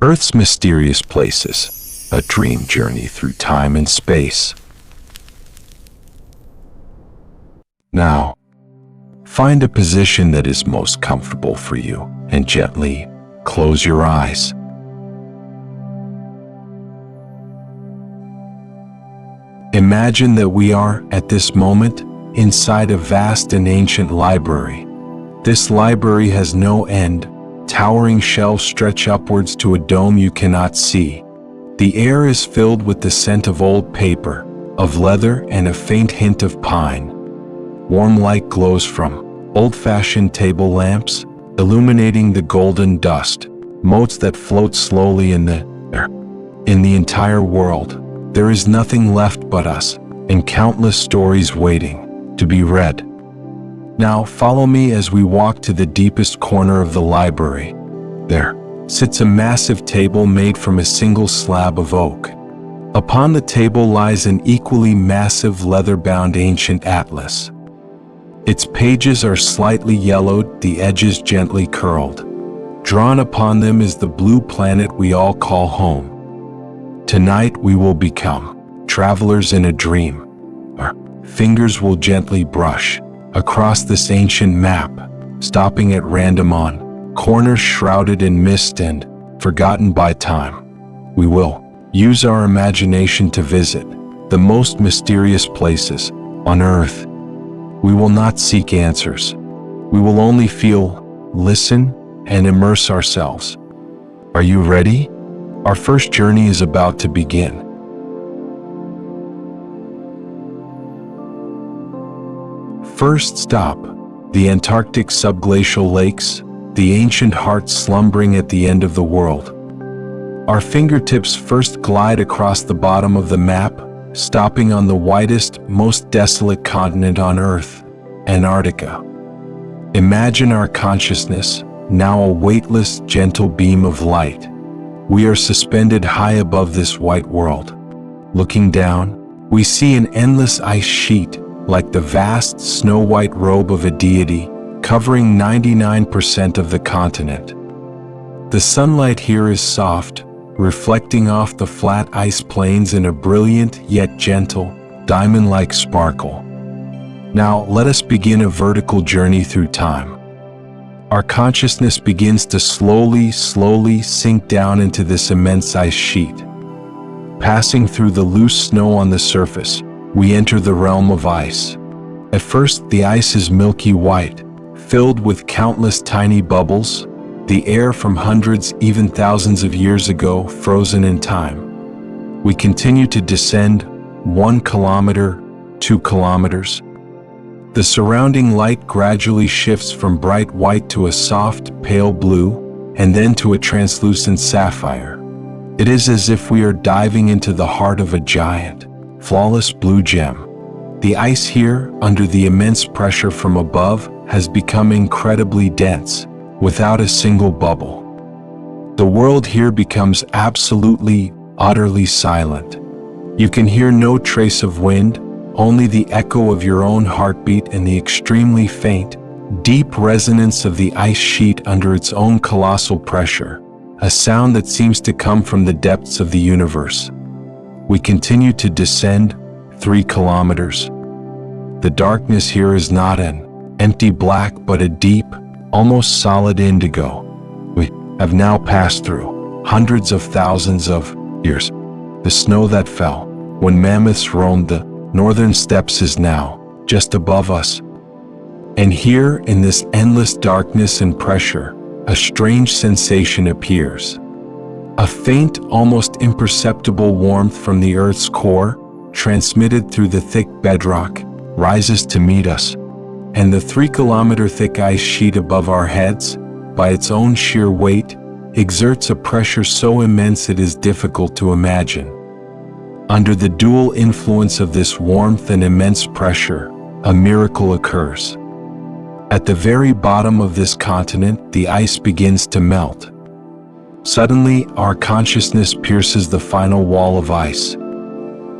Earth's mysterious places, a dream journey through time and space. Now, find a position that is most comfortable for you and gently close your eyes. Imagine that we are, at this moment, inside a vast and ancient library. This library has no end. Towering shelves stretch upwards to a dome you cannot see. The air is filled with the scent of old paper, of leather, and a faint hint of pine. Warm light glows from old-fashioned table lamps, illuminating the golden dust motes that float slowly in the air. In the entire world, there is nothing left but us, and countless stories waiting to be read. Now follow me as we walk to the deepest corner of the library. There sits a massive table made from a single slab of oak. Upon the table lies an equally massive leather-bound ancient atlas. Its pages are slightly yellowed, the edges gently curled. Drawn upon them is the blue planet we all call home. Tonight we will become travelers in a dream. Our fingers will gently brush across this ancient map, stopping at random on corners shrouded in mist and forgotten by time. We will use our imagination to visit the most mysterious places on Earth. We will not seek answers. We will only feel, listen, and immerse ourselves. Are you ready? Our first journey is about to begin. First stop, the Antarctic subglacial lakes, the ancient hearts slumbering at the end of the world. Our fingertips first glide across the bottom of the map, stopping on the widest, most desolate continent on Earth, Antarctica. Imagine our consciousness, now a weightless, gentle beam of light. We are suspended high above this white world. Looking down, we see an endless ice sheet, like the vast snow-white robe of a deity, covering 99% of the continent. The sunlight here is soft, reflecting off the flat ice plains in a brilliant yet gentle, diamond-like sparkle. Now let us begin a vertical journey through time. Our consciousness begins to slowly sink down into this immense ice sheet. Passing through the loose snow on the surface, we enter the realm of ice. At first, the ice is milky white, filled with countless tiny bubbles, the air from hundreds, even thousands of years ago, frozen in time. We continue to descend 1 kilometer, 2 kilometers. The surrounding light gradually shifts from bright white to a soft, pale blue, and then to a translucent sapphire. It is as if we are diving into the heart of a giant, flawless blue gem. The ice here, under the immense pressure from above, has become incredibly dense, without a single bubble. The world here becomes absolutely, utterly silent. You can hear no trace of wind, only the echo of your own heartbeat and the extremely faint, deep resonance of the ice sheet under its own colossal pressure, a sound that seems to come from the depths of the universe. We continue to descend 3 kilometers. The darkness here is not an empty black but a deep, almost solid indigo. We have now passed through hundreds of thousands of years. The snow that fell when mammoths roamed the northern steppes is now just above us. And here, in this endless darkness and pressure, a strange sensation appears. A faint, almost imperceptible warmth from the Earth's core, transmitted through the thick bedrock, rises to meet us. And the 3 kilometer thick ice sheet above our heads, by its own sheer weight, exerts a pressure so immense it is difficult to imagine. Under the dual influence of this warmth and immense pressure, a miracle occurs. At the very bottom of this continent, the ice begins to melt. Suddenly, our consciousness pierces the final wall of ice.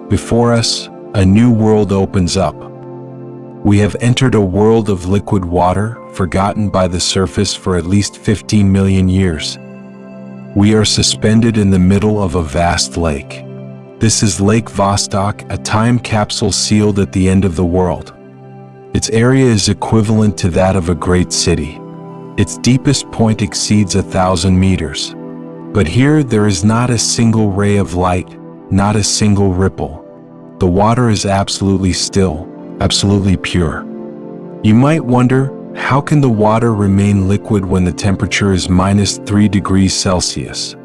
Before us, a new world opens up. We have entered a world of liquid water, forgotten by the surface for at least 15 million years. We are suspended in the middle of a vast lake. This is Lake Vostok, a time capsule sealed at the end of the world. Its area is equivalent to that of a great city. Its deepest point exceeds 1,000 meters. But here there is not a single ray of light, not a single ripple. The water is absolutely still, absolutely pure. You might wonder, how can the water remain liquid when the temperature is -3 degrees Celsius?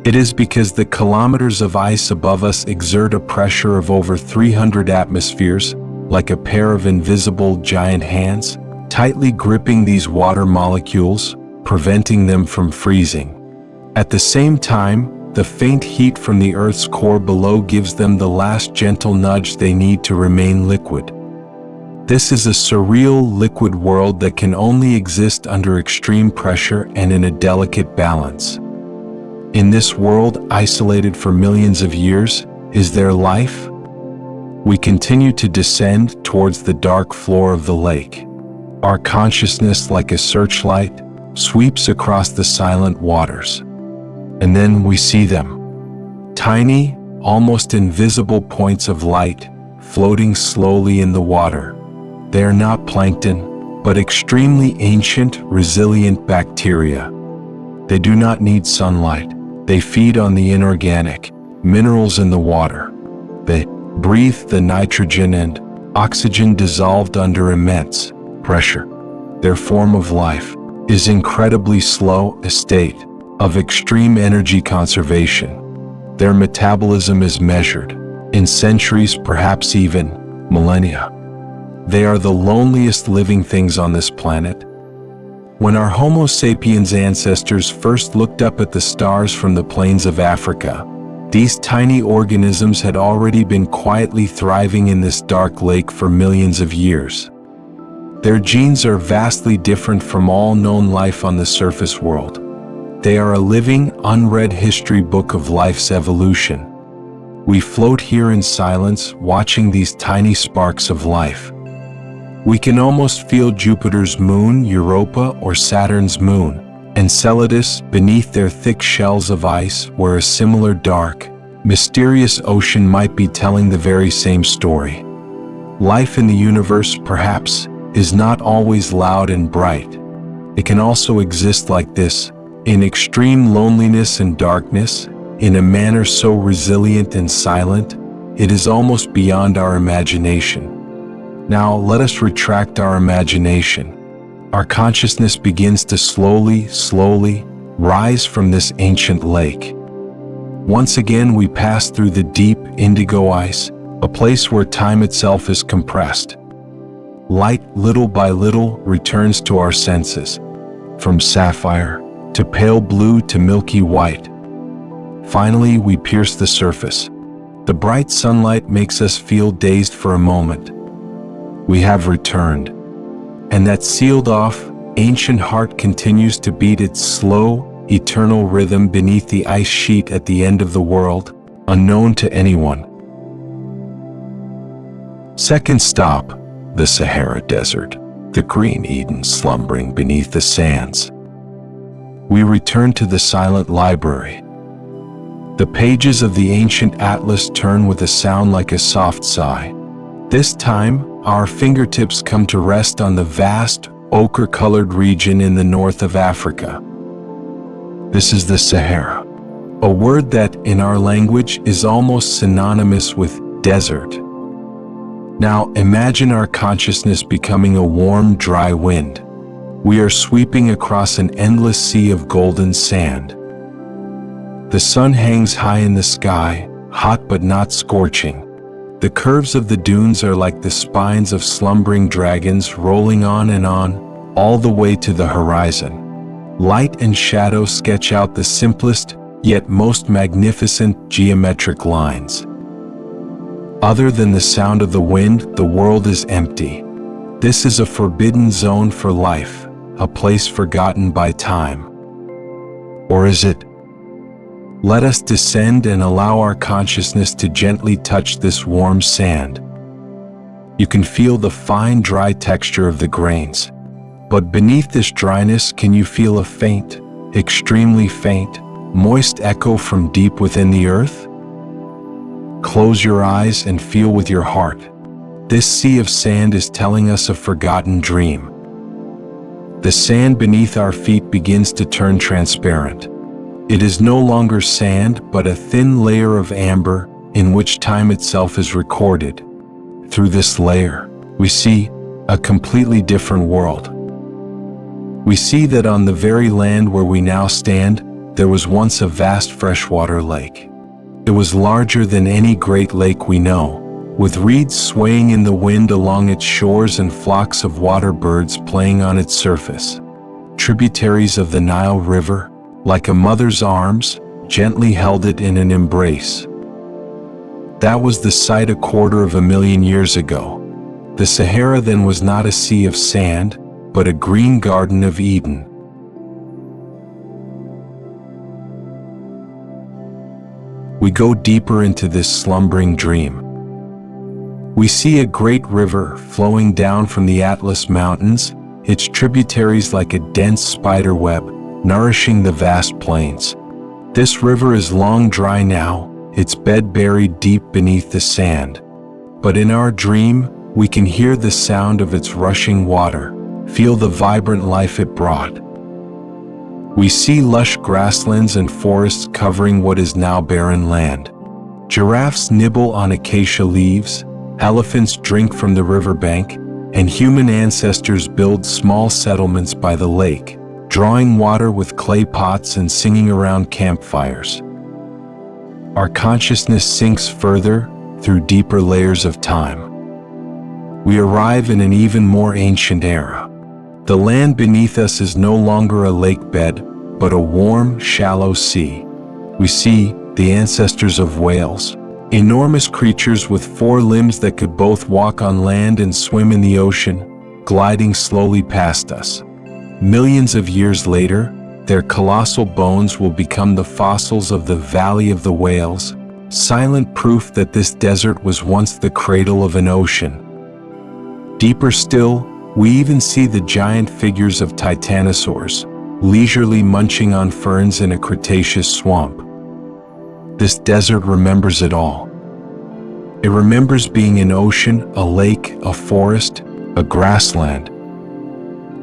It is because the kilometers of ice above us exert a pressure of over 300 atmospheres, like a pair of invisible giant hands, tightly gripping these water molecules, preventing them from freezing. At the same time, the faint heat from the Earth's core below gives them the last gentle nudge they need to remain liquid. This is a surreal liquid world that can only exist under extreme pressure and in a delicate balance. In this world, isolated for millions of years, is there life? We continue to descend towards the dark floor of the lake. Our consciousness, like a searchlight, sweeps across the silent waters. And then we see them. Tiny, almost invisible points of light, floating slowly in the water. They are not plankton, but extremely ancient, resilient bacteria. They do not need sunlight. They feed on the inorganic minerals in the water. They breathe the nitrogen and oxygen dissolved under immense pressure. Their form of life is incredibly slow, a state of extreme energy conservation. Their metabolism is measured in centuries, perhaps even millennia. They are the loneliest living things on this planet. When our Homo sapiens ancestors first looked up at the stars from the plains of Africa, these tiny organisms had already been quietly thriving in this dark lake for millions of years. Their genes are vastly different from all known life on the surface world. They are a living, unread history book of life's evolution. We float here in silence, watching these tiny sparks of life. We can almost feel Jupiter's moon, Europa, or Saturn's moon, Enceladus, beneath their thick shells of ice, where a similar dark, mysterious ocean might be telling the very same story. Life in the universe, perhaps, is not always loud and bright. It can also exist like this, in extreme loneliness and darkness, in a manner so resilient and silent, it is almost beyond our imagination. Now let us retract our imagination. Our consciousness begins to slowly rise from this ancient lake. Once again we pass through the deep indigo ice, a place where time itself is compressed. Light, little by little, returns to our senses, from sapphire to pale blue to milky white. Finally, we pierce the surface. The bright sunlight makes us feel dazed for a moment. We have returned, and that sealed-off, ancient heart continues to beat its slow, eternal rhythm beneath the ice sheet at the end of the world, unknown to anyone. Second stop, the Sahara Desert, the green Eden slumbering beneath the sands. We return to the silent library. The pages of the ancient atlas turn with a sound like a soft sigh. This time, our fingertips come to rest on the vast, ochre-colored region in the north of Africa. This is the Sahara, a word that, in our language, is almost synonymous with desert. Now, imagine our consciousness becoming a warm, dry wind. We are sweeping across an endless sea of golden sand. The sun hangs high in the sky, hot but not scorching. The curves of the dunes are like the spines of slumbering dragons rolling on and on, all the way to the horizon. Light and shadow sketch out the simplest, yet most magnificent geometric lines. Other than the sound of the wind, the world is empty. This is a forbidden zone for life, a place forgotten by time. Or is it? Let us descend and allow our consciousness to gently touch this warm sand. You can feel the fine, dry texture of the grains. But beneath this dryness, can you feel a faint, extremely faint, moist echo from deep within the earth? Close your eyes and feel with your heart. This sea of sand is telling us a forgotten dream. The sand beneath our feet begins to turn transparent. It is no longer sand, but a thin layer of amber in which time itself is recorded. Through this layer, we see a completely different world. We see that on the very land where we now stand, there was once a vast freshwater lake. It was larger than any great lake we know, with reeds swaying in the wind along its shores and flocks of water birds playing on its surface. Tributaries of the Nile River, like a mother's arms, gently held it in an embrace. That was the sight 250,000 years ago. The Sahara then was not a sea of sand, but a green garden of Eden. We go deeper into this slumbering dream. We see a great river flowing down from the Atlas Mountains, its tributaries like a dense spider web, nourishing the vast plains. This river is long dry now, its bed buried deep beneath the sand. But in our dream, we can hear the sound of its rushing water, feel the vibrant life it brought. We see lush grasslands and forests covering what is now barren land. Giraffes nibble on acacia leaves, elephants drink from the riverbank, and human ancestors build small settlements by the lake, drawing water with clay pots and singing around campfires. Our consciousness sinks further through deeper layers of time. We arrive in an even more ancient era. The land beneath us is no longer a lake bed, but a warm, shallow sea. We see the ancestors of whales, enormous creatures with 4 limbs that could both walk on land and swim in the ocean, gliding slowly past us. Millions of years later, their colossal bones will become the fossils of the Valley of the Whales, silent proof that this desert was once the cradle of an ocean. Deeper still, we even see the giant figures of titanosaurs, leisurely munching on ferns in a Cretaceous swamp. This desert remembers it all. It remembers being an ocean, a lake, a forest, a grassland.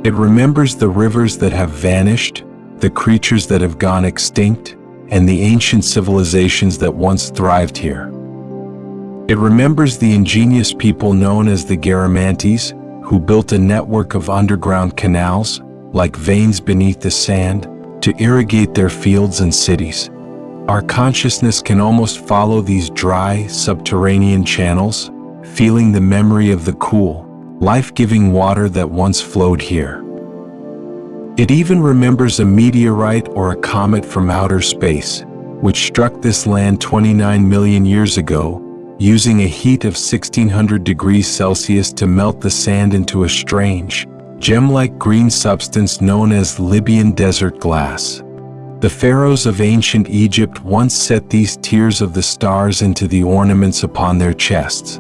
It remembers the rivers that have vanished, the creatures that have gone extinct, and the ancient civilizations that once thrived here. It remembers the ingenious people known as the Garamantes, who built a network of underground canals, like veins beneath the sand, to irrigate their fields and cities. Our consciousness can almost follow these dry, subterranean channels, feeling the memory of the cool, life-giving water that once flowed here. It even remembers a meteorite or a comet from outer space, which struck this land 29 million years ago, using a heat of 1600 degrees Celsius to melt the sand into a strange, gem-like green substance known as Libyan desert glass. The pharaohs of ancient Egypt once set these tears of the stars into the ornaments upon their chests.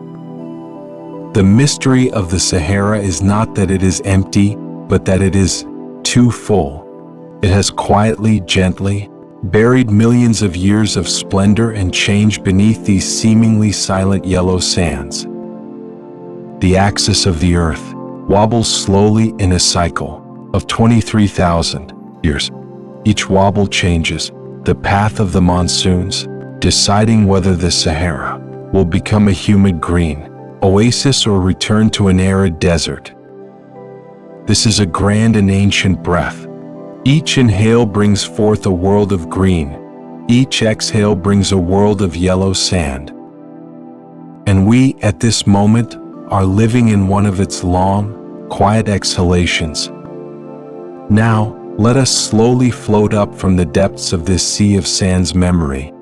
The mystery of the Sahara is not that it is empty, but that it is too full. It has quietly, gently, buried millions of years of splendor and change beneath these seemingly silent yellow sands. The axis of the earth wobbles slowly in a cycle of 23,000 years. Each wobble changes the path of the monsoons, deciding whether the Sahara will become a humid green oasis or return to an arid desert. This is a grand and ancient breath. Each inhale brings forth a world of green. Each exhale brings a world of yellow sand. And we, at this moment, are living in one of its long, quiet exhalations. Now, let us slowly float up from the depths of this sea of sand's memory.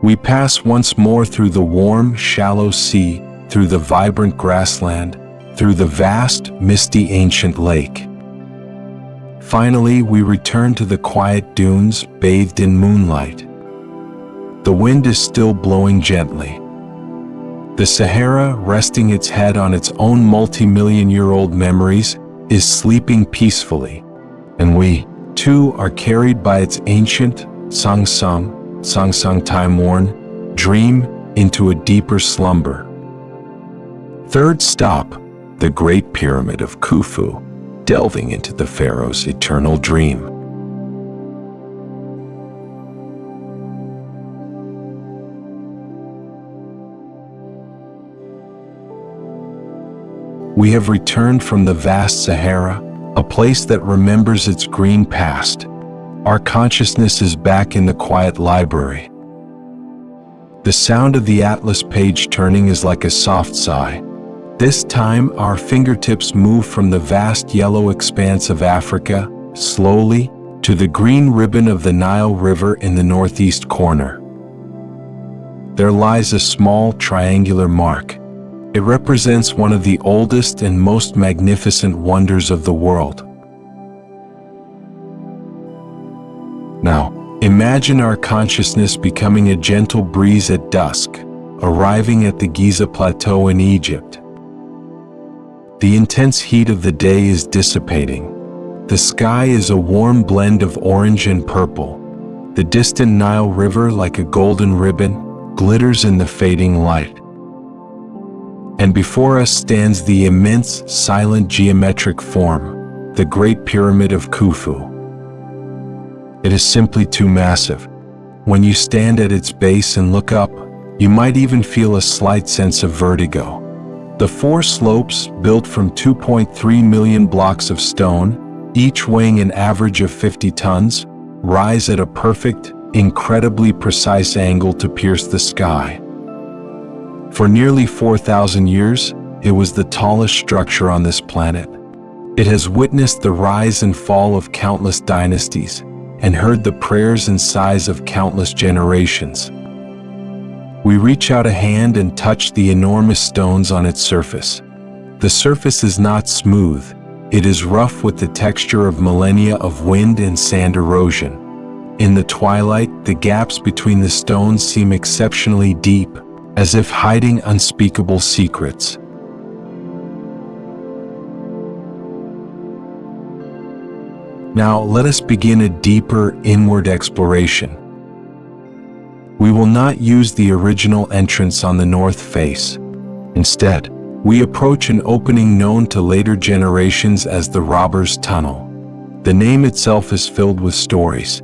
We pass once more through the warm, shallow sea, through the vibrant grassland, through the vast, misty ancient lake. Finally, we return to the quiet dunes bathed in moonlight. The wind is still blowing gently. The Sahara, resting its head on its own multi-million-year-old memories, is sleeping peacefully. And we, too, are carried by its ancient, sung time-worn, dream into a deeper slumber. Third stop, the Great Pyramid of Khufu, delving into the pharaoh's eternal dream. We have returned from the vast Sahara, a place that remembers its green past. Our consciousness is back in the quiet library. The sound of the atlas page turning is like a soft sigh. This time, our fingertips move from the vast yellow expanse of Africa, slowly, to the green ribbon of the Nile River in the northeast corner. There lies a small triangular mark. It represents one of the oldest and most magnificent wonders of the world. Now, imagine our consciousness becoming a gentle breeze at dusk, arriving at the Giza Plateau in Egypt. The intense heat of the day is dissipating. The sky is a warm blend of orange and purple. The distant Nile River, like a golden ribbon, glitters in the fading light. And before us stands the immense, silent geometric form, the Great Pyramid of Khufu. It is simply too massive. When you stand at its base and look up, you might even feel a slight sense of vertigo. The four slopes, built from 2.3 million blocks of stone, each weighing an average of 50 tons, rise at a perfect, incredibly precise angle to pierce the sky. For nearly 4,000 years, it was the tallest structure on this planet. It has witnessed the rise and fall of countless dynasties and heard the prayers and sighs of countless generations. We reach out a hand and touch the enormous stones on its surface. The surface is not smooth. It is rough with the texture of millennia of wind and sand erosion. In the twilight, the gaps between the stones seem exceptionally deep, as if hiding unspeakable secrets. Now let us begin a deeper inward exploration. We will not use the original entrance on the north face. Instead, we approach an opening known to later generations as the Robber's Tunnel. The name itself is filled with stories.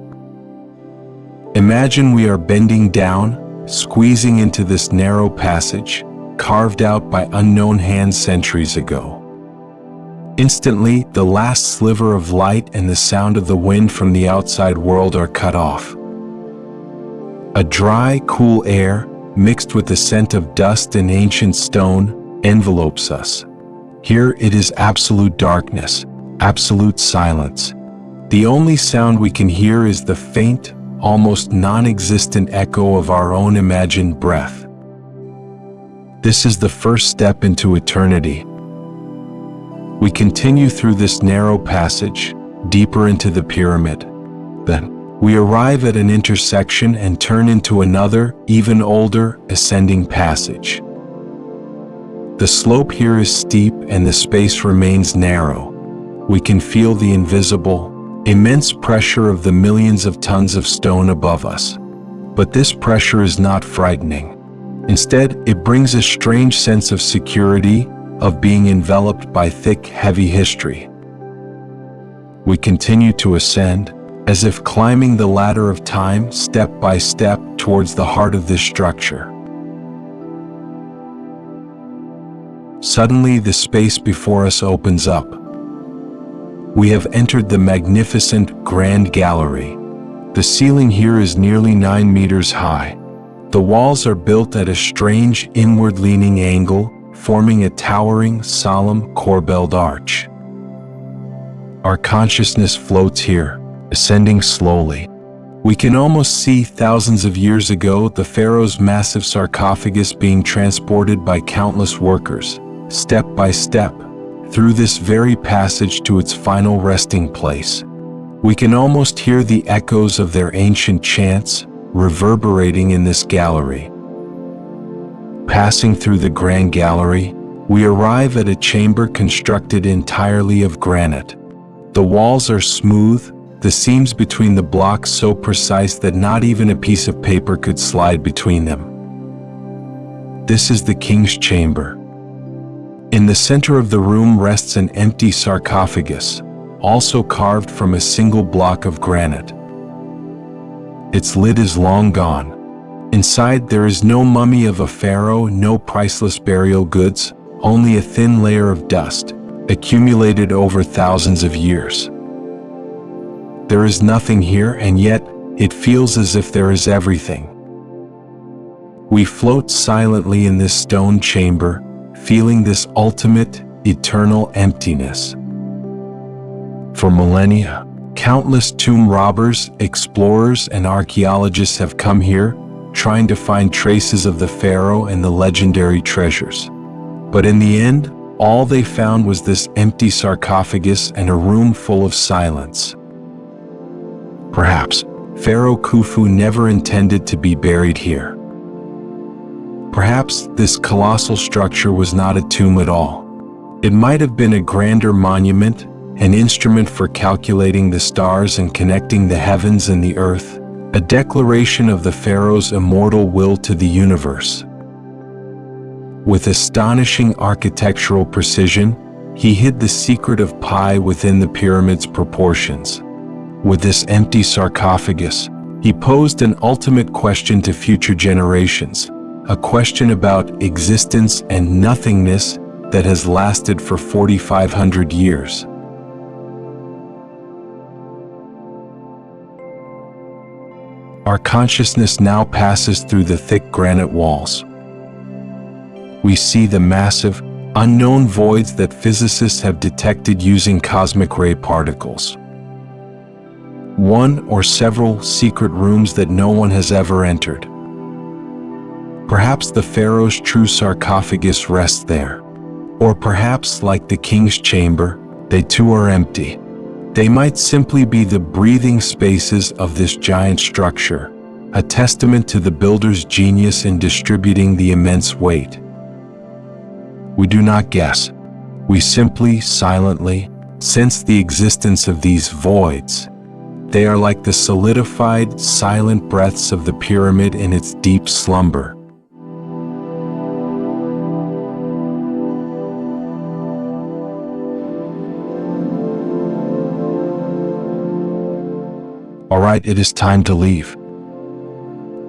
Imagine we are bending down, squeezing into this narrow passage, carved out by unknown hands centuries ago. Instantly, the last sliver of light and the sound of the wind from the outside world are cut off. A dry, cool air, mixed with the scent of dust and ancient stone, envelopes us. Here it is absolute darkness, absolute silence. The only sound we can hear is the faint, almost non-existent echo of our own imagined breath. This is the first step into eternity. We continue through this narrow passage, deeper into the pyramid. Then, we arrive at an intersection and turn into another, even older, ascending passage. The slope here is steep and the space remains narrow. We can feel the invisible, immense pressure of the millions of tons of stone above us. But this pressure is not frightening. Instead, it brings a strange sense of security, of being enveloped by thick, heavy history. We continue to ascend, as if climbing the ladder of time step by step towards the heart of this structure. Suddenly, the space before us opens up. We have entered the magnificent Grand Gallery. The ceiling here is nearly 9 meters high. The walls are built at a strange inward-leaning angle, forming a towering, solemn, corbelled arch. Our consciousness floats here, ascending slowly. We can almost see thousands of years ago the pharaoh's massive sarcophagus being transported by countless workers, step by step, through this very passage to its final resting place. We can almost hear the echoes of their ancient chants reverberating in this gallery. Passing through the Grand Gallery, we arrive at a chamber constructed entirely of granite. The walls are smooth, the seams between the blocks so precise that not even a piece of paper could slide between them. This is the king's chamber. In the center of the room rests an empty sarcophagus, also carved from a single block of granite. Its lid is long gone. Inside there is no mummy of a pharaoh, no priceless burial goods, only a thin layer of dust, accumulated over thousands of years. There is nothing here, and yet it feels as if there is everything. We float silently in this stone chamber, feeling this ultimate, eternal emptiness. For millennia, countless tomb robbers, explorers, and archaeologists have come here, trying to find traces of the pharaoh and the legendary treasures. But in the end, all they found was this empty sarcophagus and a room full of silence. Perhaps Pharaoh Khufu never intended to be buried here. Perhaps this colossal structure was not a tomb at all. It might have been a grander monument, an instrument for calculating the stars and connecting the heavens and the earth, a declaration of the pharaoh's immortal will to the universe. With astonishing architectural precision, he hid the secret of pi within the pyramid's proportions. With this empty sarcophagus, he posed an ultimate question to future generations, a question about existence and nothingness that has lasted for 4,500 years. Our consciousness now passes through the thick granite walls. We see the massive, unknown voids that physicists have detected using cosmic ray particles. One or several secret rooms that no one has ever entered. Perhaps the pharaoh's true sarcophagus rests there. Or perhaps, like the king's chamber, they too are empty. They might simply be the breathing spaces of this giant structure, a testament to the builder's genius in distributing the immense weight. We do not guess. We simply, silently, sense the existence of these voids. They are like the solidified, silent breaths of the pyramid in its deep slumber. All right, it is time to leave.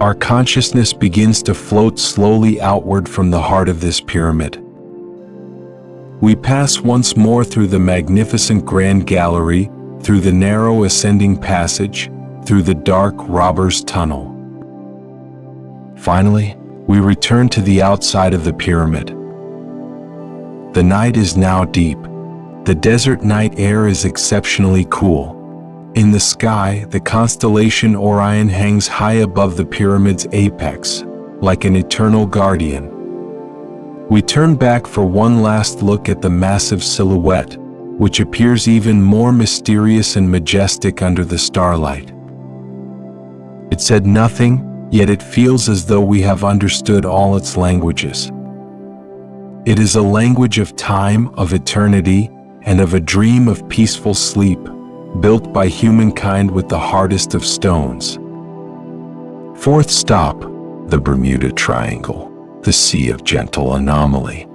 Our consciousness begins to float slowly outward from the heart of this pyramid. We pass once more through the magnificent grand gallery, through the narrow ascending passage, through the dark robber's tunnel. Finally, we return to the outside of the pyramid. The night is now deep. The desert night air is exceptionally cool. In the sky, the constellation Orion hangs high above the pyramid's apex, like an eternal guardian. We turn back for one last look at the massive silhouette, which appears even more mysterious and majestic under the starlight. It said nothing, yet it feels as though we have understood all its languages. It is a language of time, of eternity, and of a dream of peaceful sleep, built by humankind with the hardest of stones. Fourth stop, the Bermuda Triangle, the Sea of Gentle Anomaly.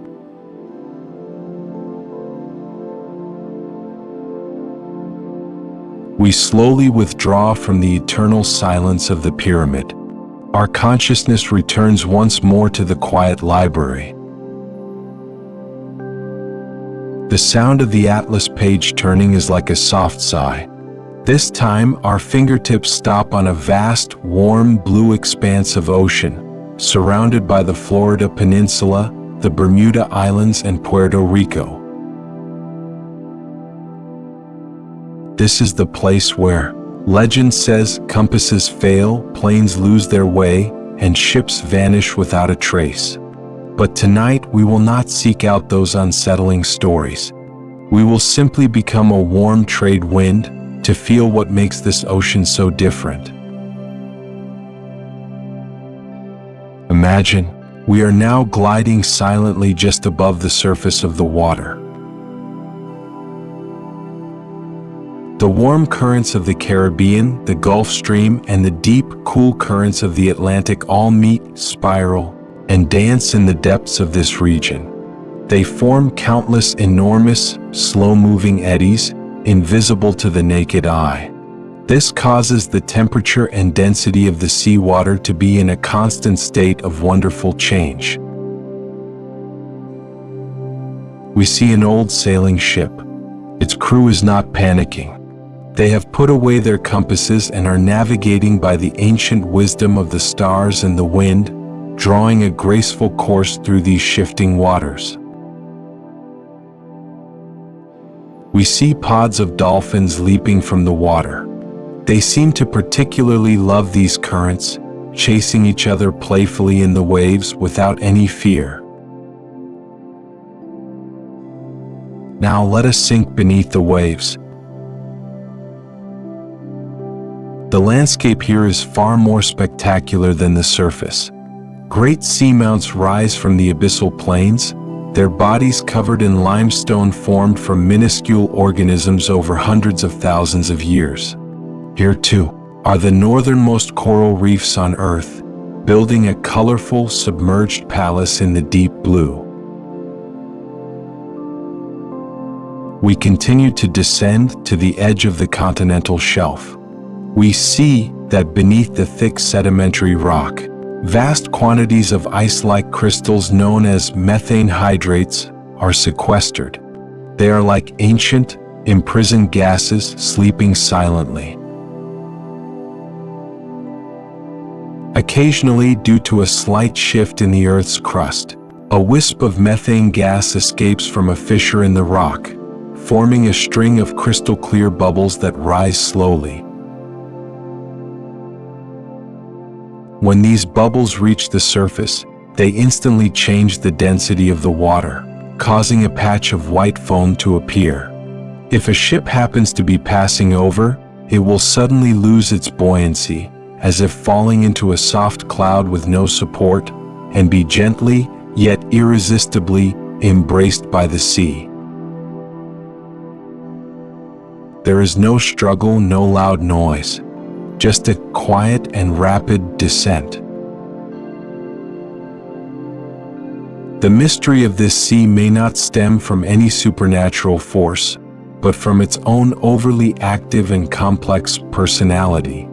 We slowly withdraw from the eternal silence of the pyramid. Our consciousness returns once more to the quiet library. The sound of the atlas page turning is like a soft sigh. This time, our fingertips stop on a vast, warm, blue expanse of ocean, surrounded by the Florida Peninsula, the Bermuda Islands, and Puerto Rico. This is the place where, legend says, compasses fail, planes lose their way, and ships vanish without a trace. But tonight, we will not seek out those unsettling stories. We will simply become a warm trade wind to feel what makes this ocean so different. Imagine, we are now gliding silently just above the surface of the water. The warm currents of the Caribbean, the Gulf Stream, and the deep, cool currents of the Atlantic all meet, spiral, and dance in the depths of this region. They form countless enormous, slow-moving eddies, invisible to the naked eye. This causes the temperature and density of the seawater to be in a constant state of wonderful change. We see an old sailing ship. Its crew is not panicking. They have put away their compasses and are navigating by the ancient wisdom of the stars and the wind, drawing a graceful course through these shifting waters. We see pods of dolphins leaping from the water. They seem to particularly love these currents, chasing each other playfully in the waves without any fear. Now let us sink beneath the waves. The landscape here is far more spectacular than the surface. Great seamounts rise from the abyssal plains, their bodies covered in limestone formed from minuscule organisms over hundreds of thousands of years. Here, too, are the northernmost coral reefs on Earth, building a colorful, submerged palace in the deep blue. We continue to descend to the edge of the continental shelf. We see that beneath the thick sedimentary rock, vast quantities of ice-like crystals known as methane hydrates are sequestered. They are like ancient, imprisoned gases sleeping silently. Occasionally, due to a slight shift in the Earth's crust, a wisp of methane gas escapes from a fissure in the rock, forming a string of crystal-clear bubbles that rise slowly. When these bubbles reach the surface, they instantly change the density of the water, causing a patch of white foam to appear. If a ship happens to be passing over, it will suddenly lose its buoyancy, as if falling into a soft cloud with no support, and be gently, yet irresistibly, embraced by the sea. There is no struggle, no loud noise. Just a quiet and rapid descent. The mystery of this sea may not stem from any supernatural force, but from its own overly active and complex personality.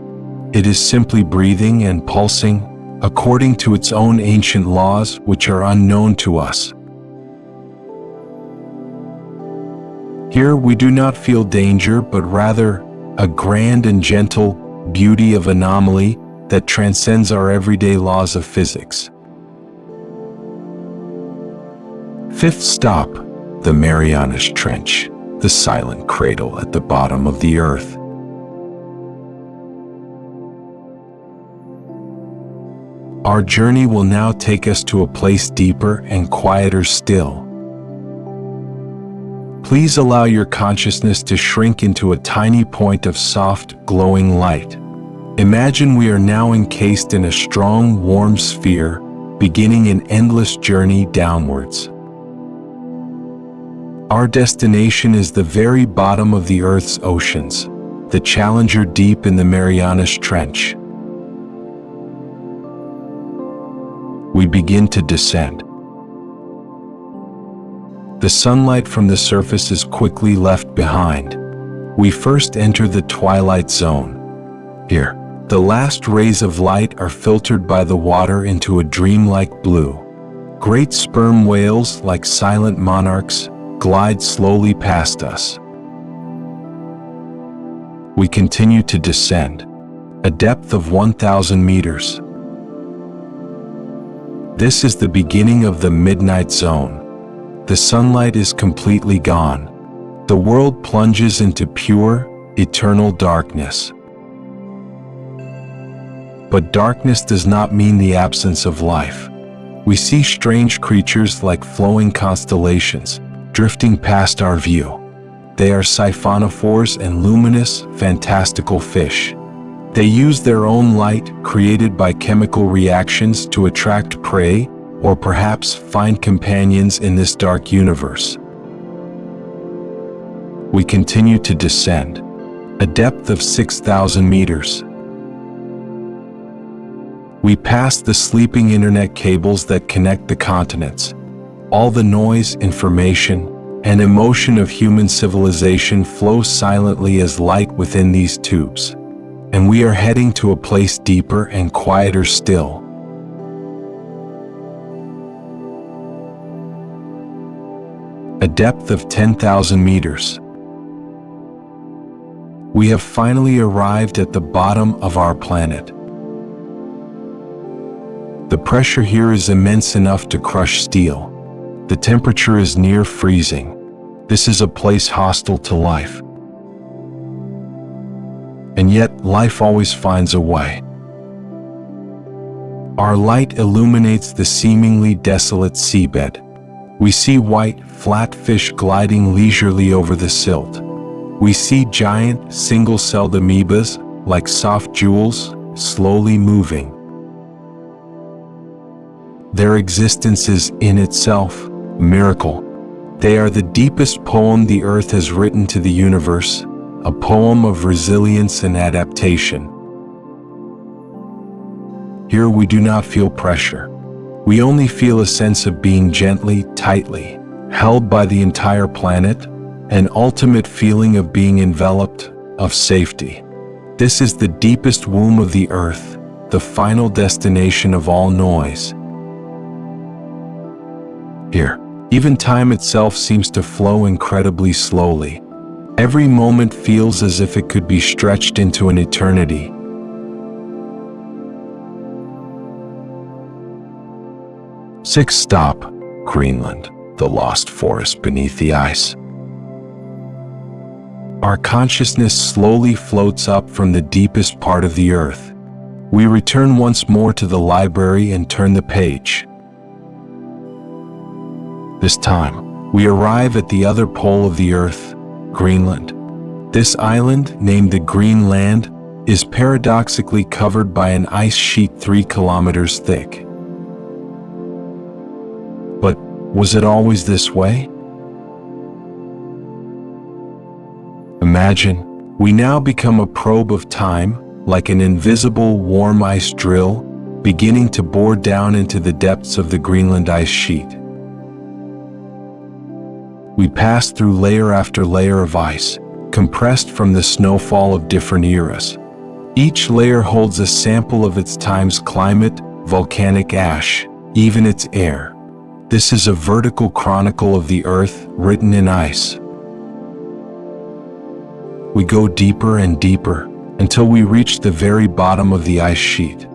It is simply breathing and pulsing, according to its own ancient laws which are unknown to us. Here we do not feel danger, but rather a grand and gentle beauty of anomaly that transcends our everyday laws of physics. Fifth stop, the Marianas Trench, the silent cradle at the bottom of the Earth. Our journey will now take us to a place deeper and quieter still. Please allow your consciousness to shrink into a tiny point of soft, glowing light. Imagine we are now encased in a strong, warm sphere, beginning an endless journey downwards. Our destination is the very bottom of the Earth's oceans, the Challenger Deep in the Marianas Trench. We begin to descend. The sunlight from the surface is quickly left behind. We first enter the twilight zone. Here, the last rays of light are filtered by the water into a dreamlike blue. Great sperm whales, like silent monarchs, glide slowly past us. We continue to descend, a depth of 1,000 meters. This is the beginning of the midnight zone. The sunlight is completely gone. The world plunges into pure, eternal darkness. But darkness does not mean the absence of life. We see strange creatures like flowing constellations, drifting past our view. They are siphonophores and luminous, fantastical fish. They use their own light, created by chemical reactions, to attract prey, or perhaps find companions in this dark universe. We continue to descend. a depth of 6,000 meters. We pass the sleeping internet cables that connect the continents. All the noise, information, and emotion of human civilization flows silently as light within these tubes. And we are heading to a place deeper and quieter still. A depth of 10,000 meters. We have finally arrived at the bottom of our planet. The pressure here is immense enough to crush steel. The temperature is near freezing. This is a place hostile to life. And yet, life always finds a way. Our light illuminates the seemingly desolate seabed. We see white, flat fish gliding leisurely over the silt. We see giant, single-celled amoebas, like soft jewels, slowly moving. Their existence is, in itself, a miracle. They are the deepest poem the earth has written to the universe, a poem of resilience and adaptation. Here we do not feel pressure. We only feel a sense of being gently, tightly held by the entire planet, an ultimate feeling of being enveloped, of safety. This is the deepest womb of the earth, the final destination of all noise. Here, even time itself seems to flow incredibly slowly. Every moment feels as if it could be stretched into an eternity. Sixth stop, Greenland, the lost forest beneath the ice. Our consciousness slowly floats up from the deepest part of the earth. We return once more to the library and turn the page. This time, we arrive at the other pole of the earth, Greenland. This island, named the Green Land, is paradoxically covered by an ice sheet 3 kilometers thick. But was it always this way? Imagine, we now become a probe of time, like an invisible warm ice drill, beginning to bore down into the depths of the Greenland ice sheet. We pass through layer after layer of ice, compressed from the snowfall of different eras. Each layer holds a sample of its time's climate, volcanic ash, even its air. This is a vertical chronicle of the Earth written in ice. We go deeper and deeper until we reach the very bottom of the ice sheet.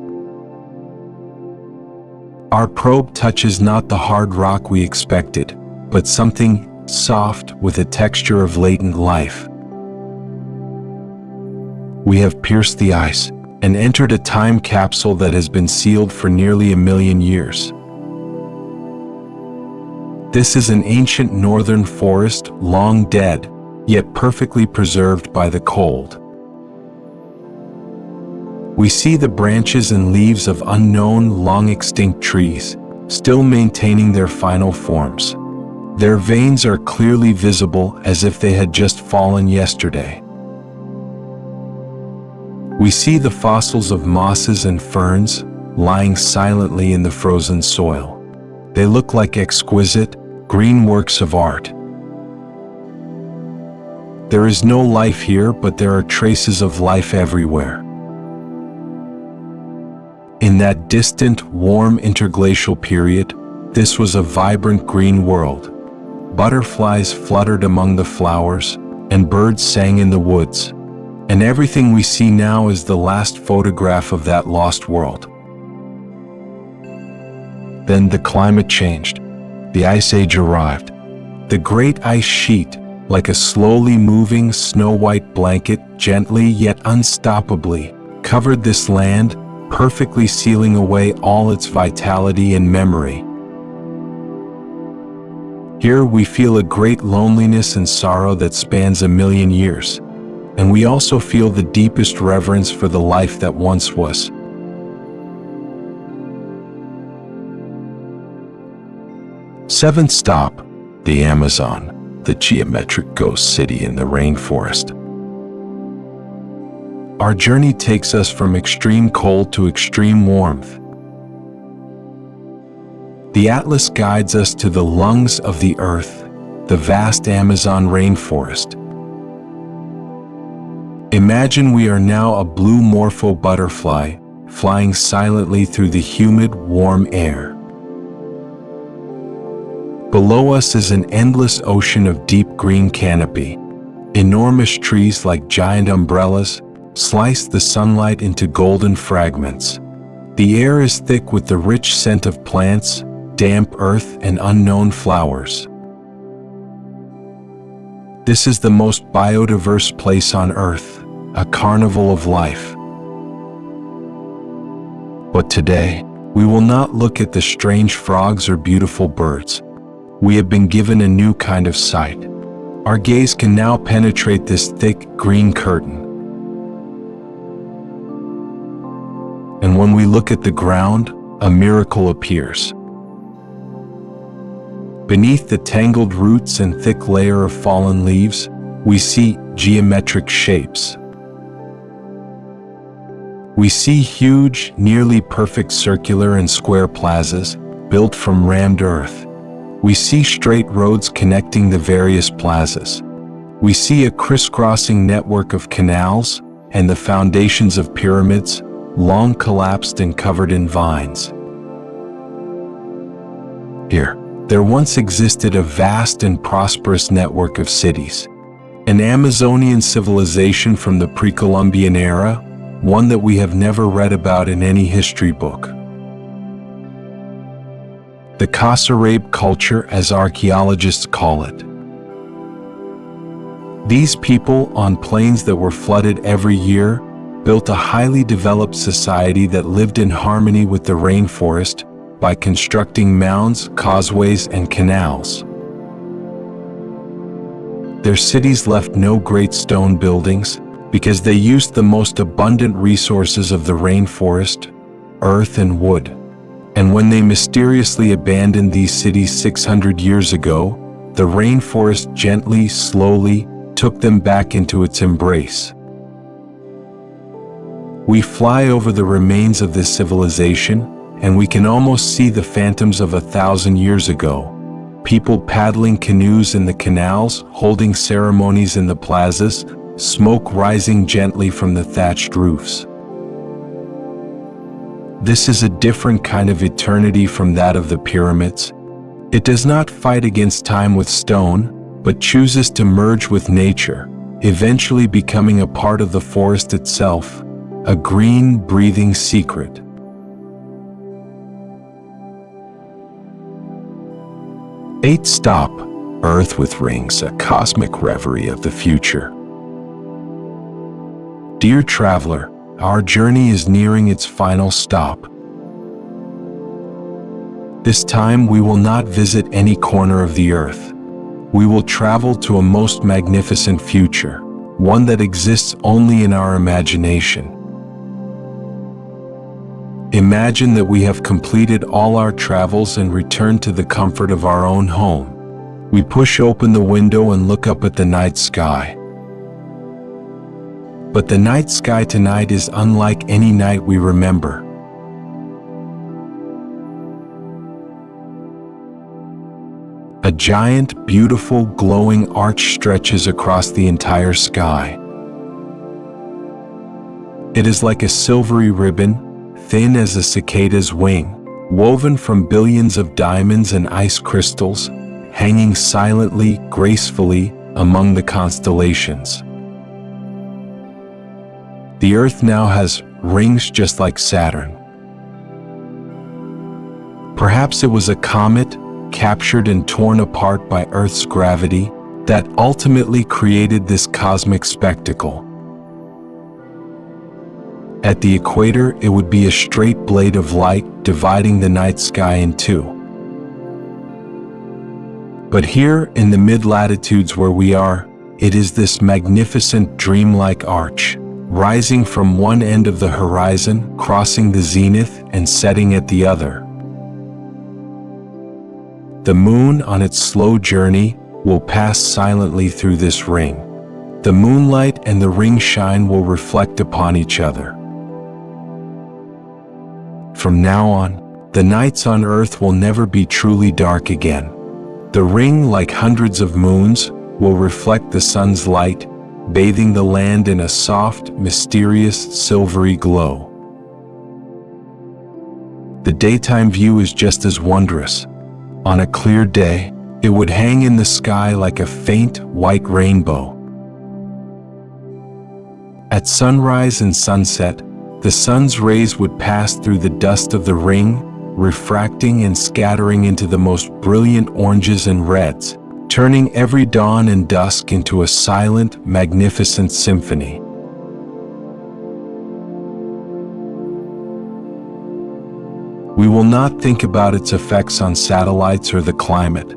Our probe touches not the hard rock we expected, but something soft with a texture of latent life. We have pierced the ice and entered a time capsule that has been sealed for nearly 1,000,000 years. This is an ancient northern forest, long dead, yet perfectly preserved by the cold. We see the branches and leaves of unknown, long-extinct trees, still maintaining their final forms. Their veins are clearly visible as if they had just fallen yesterday. We see the fossils of mosses and ferns lying silently in the frozen soil. They look like exquisite, green works of art. There is no life here, but there are traces of life everywhere. In that distant, warm interglacial period, this was a vibrant green world. Butterflies fluttered among the flowers, and birds sang in the woods. And everything we see now is the last photograph of that lost world. Then the climate changed. The Ice Age arrived. The great ice sheet, like a slowly moving snow-white blanket, gently yet unstoppably, covered this land, perfectly sealing away all its vitality and memory. Here we feel a great loneliness and sorrow that spans 1,000,000 years, and we also feel the deepest reverence for the life that once was. Seventh stop, the Amazon, the geometric ghost city in the rainforest. Our journey takes us from extreme cold to extreme warmth. The atlas guides us to the lungs of the earth, the vast Amazon rainforest. Imagine we are now a blue morpho butterfly, flying silently through the humid, warm air. Below us is an endless ocean of deep green canopy. Enormous trees like giant umbrellas slice the sunlight into golden fragments. The air is thick with the rich scent of plants, damp earth, and unknown flowers. This is the most biodiverse place on Earth, a carnival of life. But today, we will not look at the strange frogs or beautiful birds. We have been given a new kind of sight. Our gaze can now penetrate this thick, green curtain. And when we look at the ground, a miracle appears. Beneath the tangled roots and thick layer of fallen leaves, we see geometric shapes. We see huge, nearly perfect circular and square plazas built from rammed earth. We see straight roads connecting the various plazas. We see a crisscrossing network of canals and the foundations of pyramids, long collapsed and covered in vines. Here, there once existed a vast and prosperous network of cities. An Amazonian civilization from the pre-Columbian era, one that we have never read about in any history book. The Kasarabe culture, as archaeologists call it. These people, on plains that were flooded every year, built a highly developed society that lived in harmony with the rainforest by constructing mounds, causeways, and canals. Their cities left no great stone buildings because they used the most abundant resources of the rainforest, earth and wood. And when they mysteriously abandoned these cities 600 years ago, the rainforest gently, slowly took them back into its embrace. We fly over the remains of this civilization, and we can almost see the phantoms of 1,000 years ago. People paddling canoes in the canals, holding ceremonies in the plazas, smoke rising gently from the thatched roofs. This is a different kind of eternity from that of the pyramids. It does not fight against time with stone, but chooses to merge with nature, eventually becoming a part of the forest itself, a green, breathing secret. Eighth stop, Earth with Rings, a cosmic reverie of the future. Dear traveler, our journey is nearing its final stop. This time we will not visit any corner of the earth. We will travel to a most magnificent future, one that exists only in our imagination. Imagine that we have completed all our travels and returned to the comfort of our own home. We push open the window and look up at the night sky. But the night sky tonight is unlike any night we remember. A giant, beautiful, glowing arch stretches across the entire sky. It is like a silvery ribbon, thin as a cicada's wing, woven from billions of diamonds and ice crystals, hanging silently, gracefully among the constellations. The Earth now has rings just like Saturn. Perhaps it was a comet, captured and torn apart by Earth's gravity, that ultimately created this cosmic spectacle. At the equator, it would be a straight blade of light dividing the night sky in two. But here, in the mid-latitudes where we are, it is this magnificent dreamlike arch, rising from one end of the horizon, crossing the zenith, and setting at the other. The moon, on its slow journey, will pass silently through this ring, The moonlight and the ring shine will reflect upon each other. From now on, the nights on Earth will never be truly dark again. The ring, like hundreds of moons, will reflect the sun's light, bathing the land in a soft, mysterious, silvery glow. The daytime view is just as wondrous. On a clear day, it would hang in the sky like a faint, white rainbow. At sunrise and sunset, the sun's rays would pass through the dust of the ring, refracting and scattering into the most brilliant oranges and reds, turning every dawn and dusk into a silent, magnificent symphony. We will not think about its effects on satellites or the climate.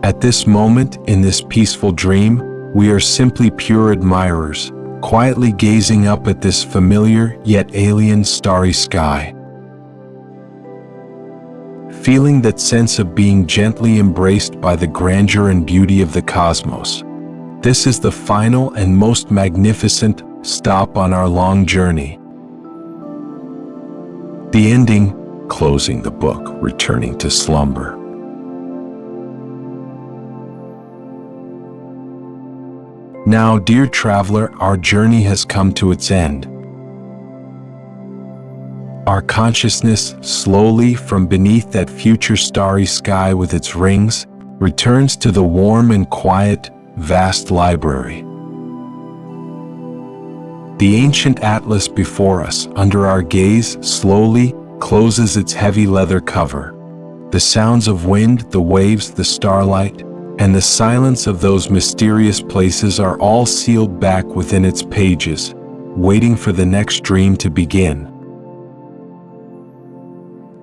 At this moment, in this peaceful dream, we are simply pure admirers, quietly gazing up at this familiar yet alien starry sky. Feeling that sense of being gently embraced by the grandeur and beauty of the cosmos. This is the final and most magnificent stop on our long journey. The ending, closing the book, returning to slumber. Now, dear traveler, our journey has come to its end. Our consciousness, slowly from beneath that future starry sky with its rings, returns to the warm and quiet, vast library. The ancient atlas before us, under our gaze, slowly closes its heavy leather cover. The sounds of wind, the waves, the starlight, and the silence of those mysterious places are all sealed back within its pages, waiting for the next dream to begin.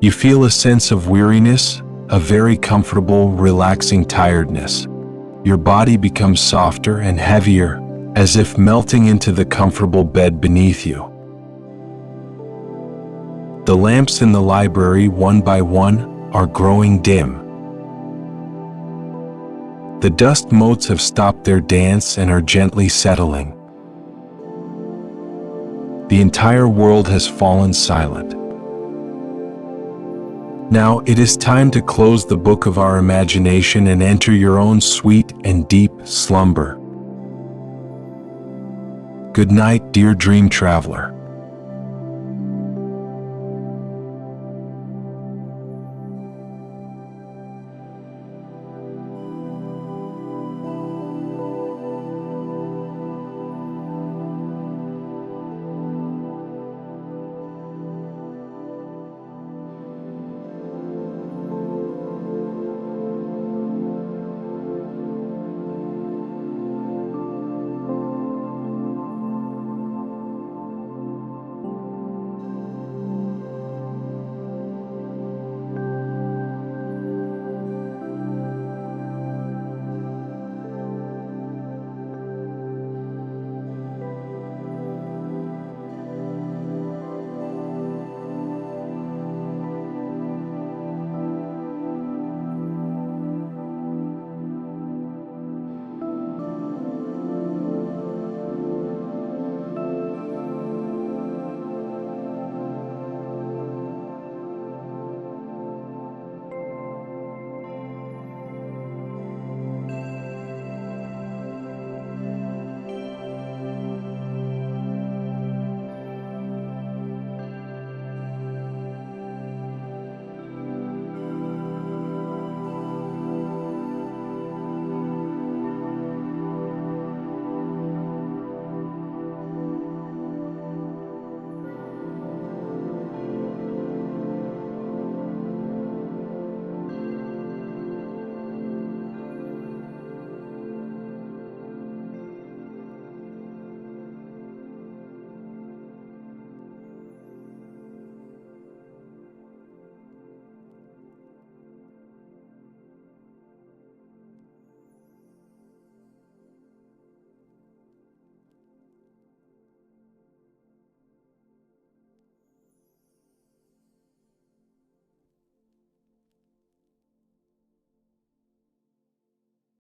You feel a sense of weariness, a very comfortable, relaxing tiredness. Your body becomes softer and heavier, as if melting into the comfortable bed beneath you. The lamps in the library, one by one, are growing dim. The dust motes have stopped their dance and are gently settling. The entire world has fallen silent. Now it is time to close the book of our imagination and enter your own sweet and deep slumber. Good night, dear dream traveler.